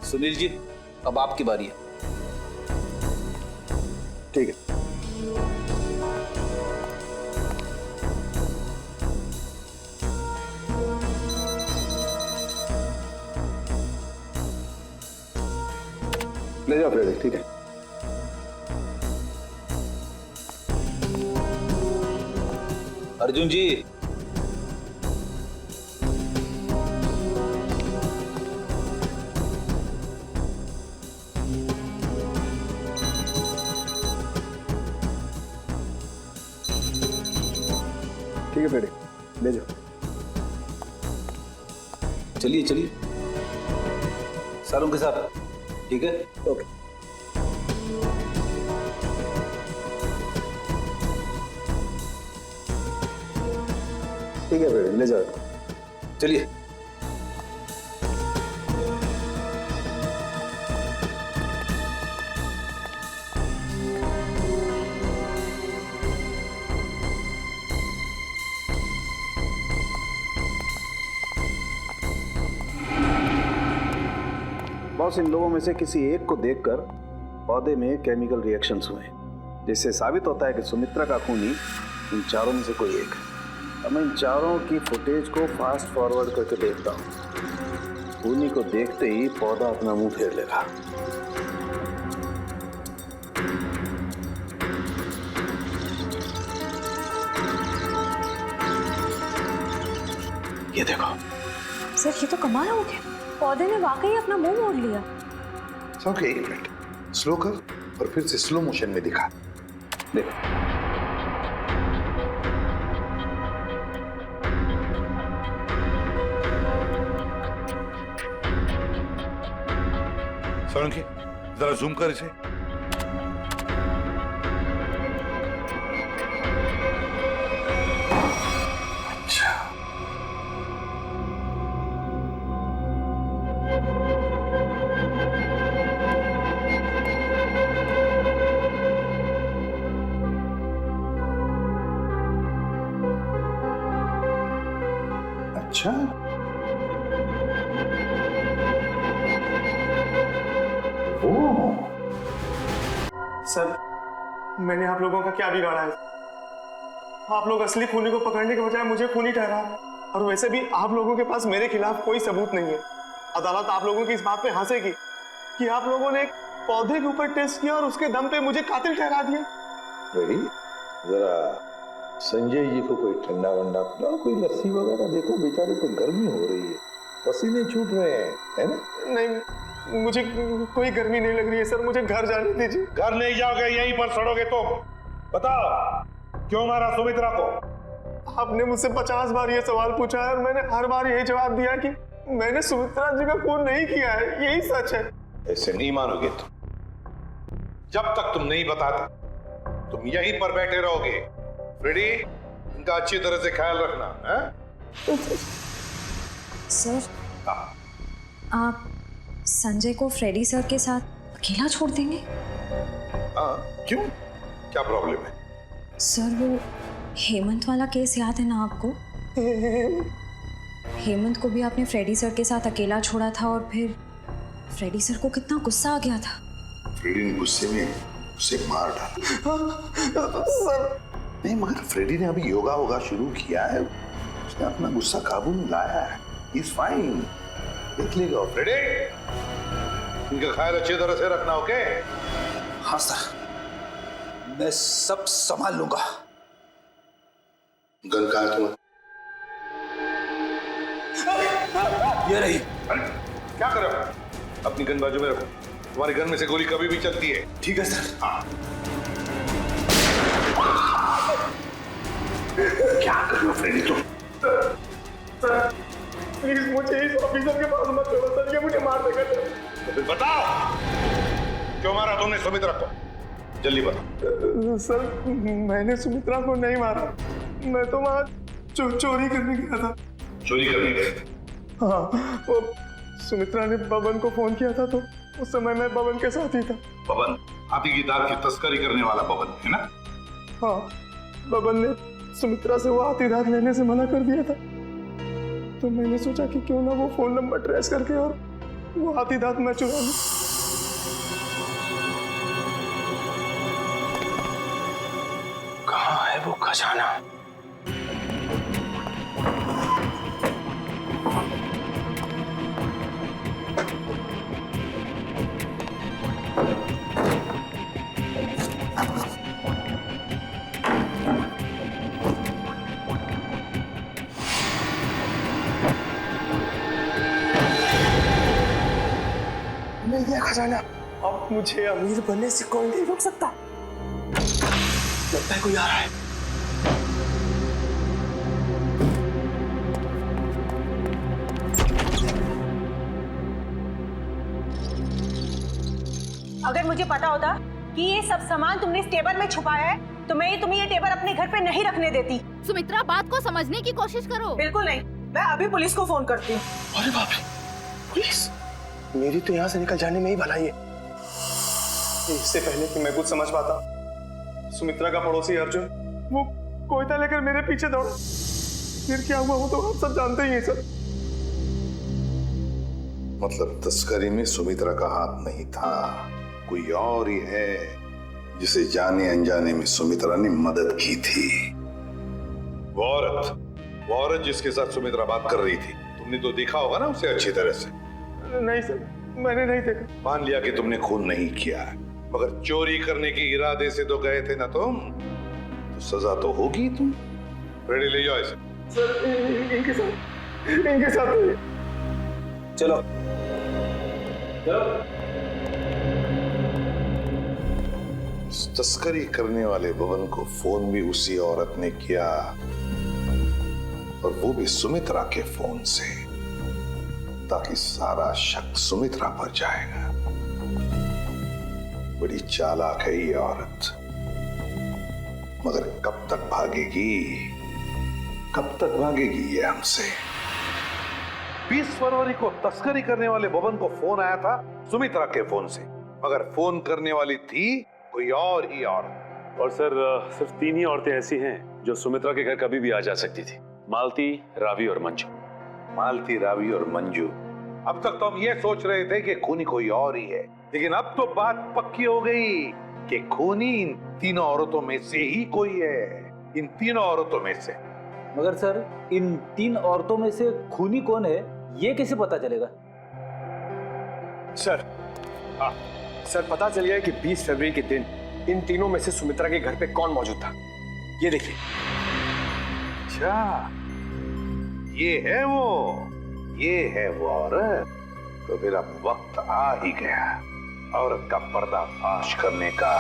सुनील जी, अब आपकी बारी है। ठीक है। ले जाओ फ्रेडी, ठीक है। अर्जुन जी, ठीक है फ्रेडी, ले जाओ। चलिए चलिए। सालुंके साहब, ठीक है? ओके। ठीक है फिर ले जाओ, चलिए। बॉस, इन लोगों में से किसी एक को देखकर पौधे में केमिकल रिएक्शंस हुए, जिससे साबित होता है कि सुमित्रा का खूनी इन चारों में से कोई एक है। अब मैं इन चारों की फुटेज को फास्ट फॉरवर्ड करके देखता हूँ। खूनी को देखते ही पौधा अपना मुंह फेर लेगा। ये देखो सर, ये तो कमाल हो गया, पौधे ने वाकई अपना मुंह मोड़ लिया। ओके, एक मिनट स्लो कर और फिर से स्लो मोशन में दिखा। देखो, सोलंकी जरा जूम कर इसे। अच्छा, अच्छा, सर, मैंने आप लोगों का क्या बिगाड़ा है? आप लोग असली खूनी को पकड़ने के बजाय मुझे खूनी ठहरा, और वैसे भी आप लोगों के पास मेरे खिलाफ कोई सबूत नहीं है। अदालत आप लोगों की इस बात पे हंसेगी कि आप लोगों ने एक पौधे के ऊपर टेस्ट किया और उसके दम पे मुझे कातिल ठहरा दिया। रेडी, जरा संजय जी को कोई ठंडा वंडा पिलाओ, कोई लस्सी वगैरह। देखो बेचारे को गर्मी हो रही है, पसीने छूट रहे हैं, है ना? नहीं, मुझे कोई गर्मी नहीं लग रही है सर, मुझे घर जाने दीजिए। घर नहीं जाओगे, यहीं पर सड़ोगे तुम। बताओ, क्यों मारा सुमित्रा को? आपने मुझसे 50 बार ये सवाल पूछा है और मैंने हर बार यही जवाब दिया कि मैंने सुमित्रा जी का खून नहीं किया है, यही सच है। ऐसे नहीं मानोगे तुम। जब तक तुम नहीं बताते तुम यहीं पर बैठे रहोगे। फ्रेडी, इनका अच्छी तरह से ख्याल रखना है? सर, आप संजय को फ्रेडी सर के साथ अकेला छोड़ देंगे? हाँ, क्यों? क्या प्रॉब्लम है? सर, वो हेमंत वाला केस याद है ना आपको? हेमंत को भी आपने फ्रेडी सर के साथ अकेला छोड़ा था और फिर फ्रेडी सर को कितना गुस्सा आ गया था। फ्रेडी ने गुस्से में उसे मार डाला। सर, नहीं, मगर फ्रेडी ने अभी योगा होगा शुरू किया है, उसने अपना गुस्सा काबू में लाया है। He's fine, देख लेगा। फ्रेडी, इनका ख्याल अच्छी तरह से रखना, ओके? हाँ सर, मैं सब संभाल लूंगा। गन कहाँ है तुम्हारा? ये रही। अरे, क्या कर रहे हो? अपनी गन बाजू में रखो, तुम्हारी गन में से गोली कभी भी चलती है। ठीक है सर। हाँ। क्या कर रहे हो फ्रेडी तुम? प्लीज मुझे इस ऑफिसर के पास मत छोड़ो सर, ये मुझे मार देगा। तो फिर बताओ, क्यों मारा तुमने सुमित्रा को? जल्दी बताओ। सर, मैंने सुमित्रा को नहीं मारा, मैं तो वहाँ चोरी करने गया था। चोरी करने गए? हाँ, वो सुमित्रा ने बबन को फोन किया था, तो उस समय मैं बबन के साथ ही था। बबन, हाथी की दाल की तस्करी करने वाला बबन, है ना? हाँ, बबन ने सुमित्रा से वो हाथी दांत लेने से मना कर दिया था, तो मैंने सोचा कि क्यों ना वो फोन नंबर ट्रेस करके और वो हाथी दांत मैं चुरा लूं। कहाँ है वो खजाना? मिल गया खजाना। अब मुझे अमीर बनने से कोई नहीं रोक सकता। लगता है कोई आ रहा है। अगर मुझे पता होता कि ये सब सामान तुमने इस टेबल में छुपाया है तो मैं तुम्हें ये टेबल अपने घर पे नहीं रखने देती। सुमित्रा, बात को समझने की कोशिश करो। बिल्कुल नहीं, मैं अभी पुलिस को फोन करती हूँ। अरे बाप रे, पुलिस? मेरी तो यहाँ से निकल जाने में ही भलाई है। इससे पहले कि मैं कुछ समझ पाता, सुमित्रा का पड़ोसी अर्जुन वो कोयता लेकर मेरे पीछे दौड़ा। फिर क्या हुआ वो तो आप सब जानते ही हैं सर। मतलब तस्करी में सुमित्रा का हाथ नहीं था, कोई और ही है जिसे जाने अनजाने में सुमित्रा ने मदद की थी। वो औरत जिसके साथ सुमित्रा बात कर रही थी, तुमने तो देखा होगा ना उसे अच्छी तरह से। नहीं सर, मैंने नहीं देखा। मान लिया कि तुमने खून नहीं किया, मगर चोरी करने के इरादे से तो गए थे ना तुम, तो सजा तो होगी तुम। रेडी, ले जाओ इसे। सर इनके साथ चलो तस्करी करने वाले भवन को फोन भी उसी औरत ने किया, और वो भी सुमित्रा के फोन से, ताकि सारा शक सुमित्रा पर जाएगा। बड़ी चालाक है ये औरत, मगर कब तक भागेगी ये हमसे। 20 फरवरी को तस्करी करने वाले भवन को फोन आया था सुमित्रा के फोन से, मगर फोन करने वाली थी कोई और ही औरत। और सर सिर्फ 3 ही औरतें ऐसी हैं जो सुमित्रा के घर कभी भी आ जा सकती थी, मालती, रावी और मंजू। मालती, रावी और मंजू। अब तक तो हम ये सोच रहे थे कि खूनी कोई और ही है, लेकिन अब तो बात पक्की हो गई कि खूनी इन तीनों औरतों में से ही कोई है, इन तीनों औरतों में से। मगर सर, इन 3 औरतों में से खूनी कौन है ये कैसे पता चलेगा? सर, सर पता चल गया कि 20 फरवरी के दिन इन तीनों में से सुमित्रा के घर पे कौन मौजूद था। ये देखिए। अच्छा, ये है वो औरत। तो फिर अब वक्त आ ही गया औरत का पर्दाफाश करने का।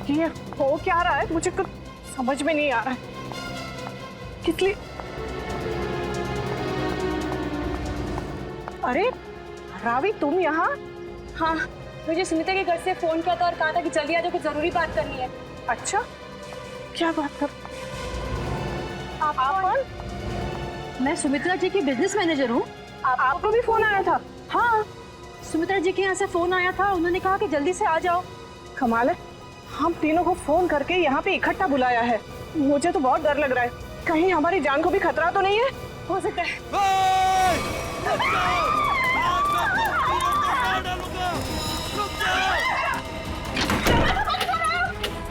ये हो क्या रहा है, मुझे कुछ समझ में नहीं आ रहा है। किस लिए? अरे रावी, तुम यहाँ? हाँ, मुझे सुमित्रा के घर से फोन किया था और कहा था कि जल्दी आ जाओ, कुछ जरूरी बात करनी है। अच्छा, क्या बात कर? आप कौन? मैं सुमित्रा जी की बिजनेस मैनेजर हूँ। आपको भी फोन आया था? हाँ, सुमित्रा जी के यहाँ से फोन आया था, उन्होंने कहा कि जल्दी से आ जाओ। कमाल है, हम तीनों को फोन करके यहाँ पे इकट्ठा बुलाया है। मुझे तो बहुत डर लग रहा है, कहीं हमारी जान को भी खतरा तो नहीं है? हो सकता है।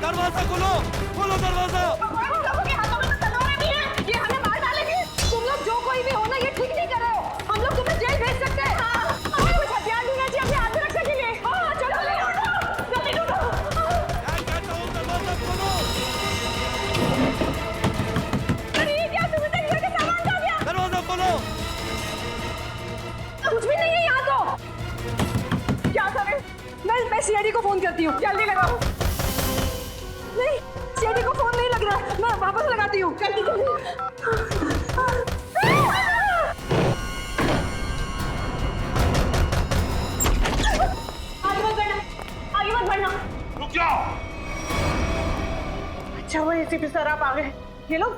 दरवाजा खोलो, खोलो दरवाजा। ये हमें मार डालेंगे। तुम लोग जो कोई भी हो ना, ये ठीक नहीं कर रहे हो। हम लोग तुम्हें जेल भेज सकते हैं। हमें कुछ हथियार ढूंढना चाहिए अपने आत्मरक्षा के लिए। हाँ, चलो जल्दी ढूंढो। दरवाजा खोलो। अरे ये क्या, सुमित्रा के घर के सामान खा गया। दरवाजा खोलो। कुछ भी नहीं है यहाँ तो। क्या करें? मैं सीआईडी को फोन करती हूँ, जल्दी लगाओ। नहीं, सीआईडी को फोन नहीं लग रहा, मैं वापस लगाती हूँ। जल्दी जल्दी। आगे मत बढ़ना, आगे मत बढ़ना। रुक जाओ। अच्छा वो एसीपी सर आप आ गए। ये लोग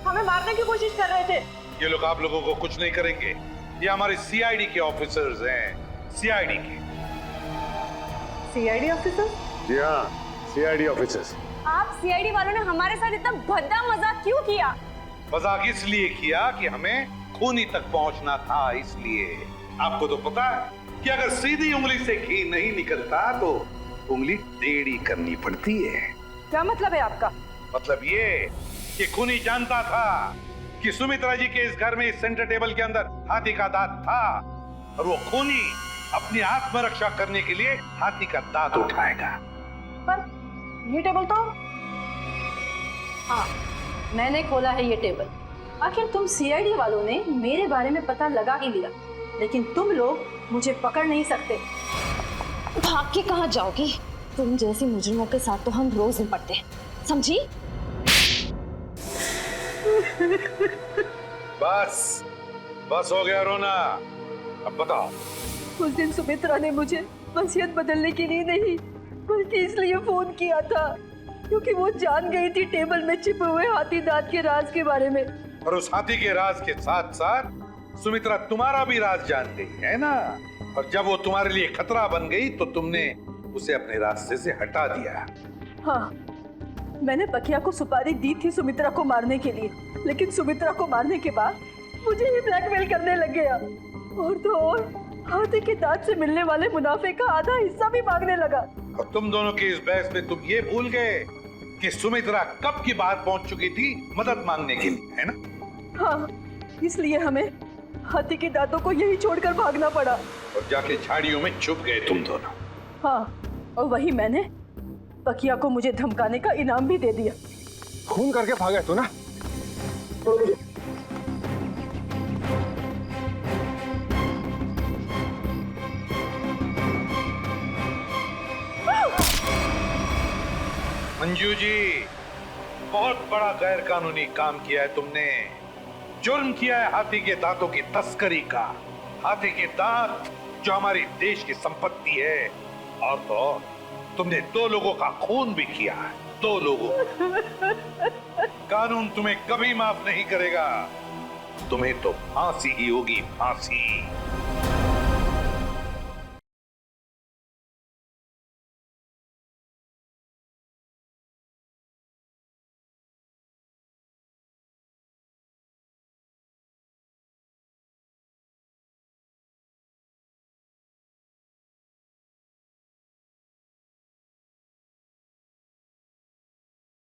हमें मारने की कोशिश कर रहे थे। ये लोग आप लोगों को कुछ नहीं करेंगे, ये हमारे सीआईडी के ऑफिसर्स हैं, सीआईडी के। CID officer? जी हाँ, सीआईडी ऑफिसर्स। आप सीआईडी वालों ने हमारे साथ इतना भद्दा मजाक क्यों किया? मजाक इसलिए किया कि हमें खूनी तक पहुंचना था, इसलिए। आपको तो पता है कि अगर सीधी उंगली से घी नहीं निकलता तो उंगली टेढ़ी करनी पड़ती है। क्या मतलब है आपका? मतलब ये कि खूनी जानता था कि सुमित्रा जी के इस घर में, इस सेंटर टेबल के अंदर हाथी का दांत था, और वो खूनी अपनी आत्मरक्षा करने के लिए हाथी का दांत उठाएगा। पर ये टेबल तो... हाँ, मैंने खोला है ये टेबल। आखिर तुम सीआईडी वालों ने मेरे बारे में पता लगा ही लिया, लेकिन तुम लोग मुझे पकड़ नहीं सकते। भाग के कहाँ जाओगी? तुम जैसी मुजरिमों के साथ तो हम रोज निपटते हैं, समझी? बस हो गया रोना। अब बताओ, उस दिन सुमित्रा ने मुझे वसीयत बदलने के लिए नहीं बल्कि इसलिए फोन किया था क्योंकि वो जान गई थी टेबल में छिपे हुए हाथी दांत के राज के बारे में। और उस हाथी के राज के साथ साथ सुमित्रा तुम्हारा भी राज जान गई है ना। और जब वो तुम्हारे लिए खतरा बन गई तो तुमने उसे अपने रास्ते से हटा दिया। हाँ, मैंने बकिया को सुपारी दी थी सुमित्रा को मारने के लिए, लेकिन सुमित्रा को मारने के बाद मुझे ही ब्लैकमेल करने लग गया। और तो और हाथी के दांत से मिलने वाले मुनाफे का आधा हिस्सा भी मांगने लगा। और तुम दोनों की इस बहस में तुम ये भूल गए कि सुमित्रा कब की बात पहुंच चुकी थी मदद मांगने के लिए, है ना? हाँ, इसलिए हमें हाथी के दांतों को यही छोड़कर भागना पड़ा और जाके झाड़ियों में छुप गए तुम दोनों। हाँ, और वही मैंने बकिया को मुझे धमकाने का इनाम भी दे दिया। खून करके भागे तू ना। मंजू जी, बहुत बड़ा गैर कानूनी काम किया है तुमने। जुर्म किया है हाथी के दांतों की तस्करी का। हाथी के दांत जो हमारे देश की संपत्ति है। और तो और, तुमने 2 लोगों का खून भी किया है। 2 लोगों। कानून तुम्हें कभी माफ नहीं करेगा। तुम्हें तो फांसी ही होगी, फांसी।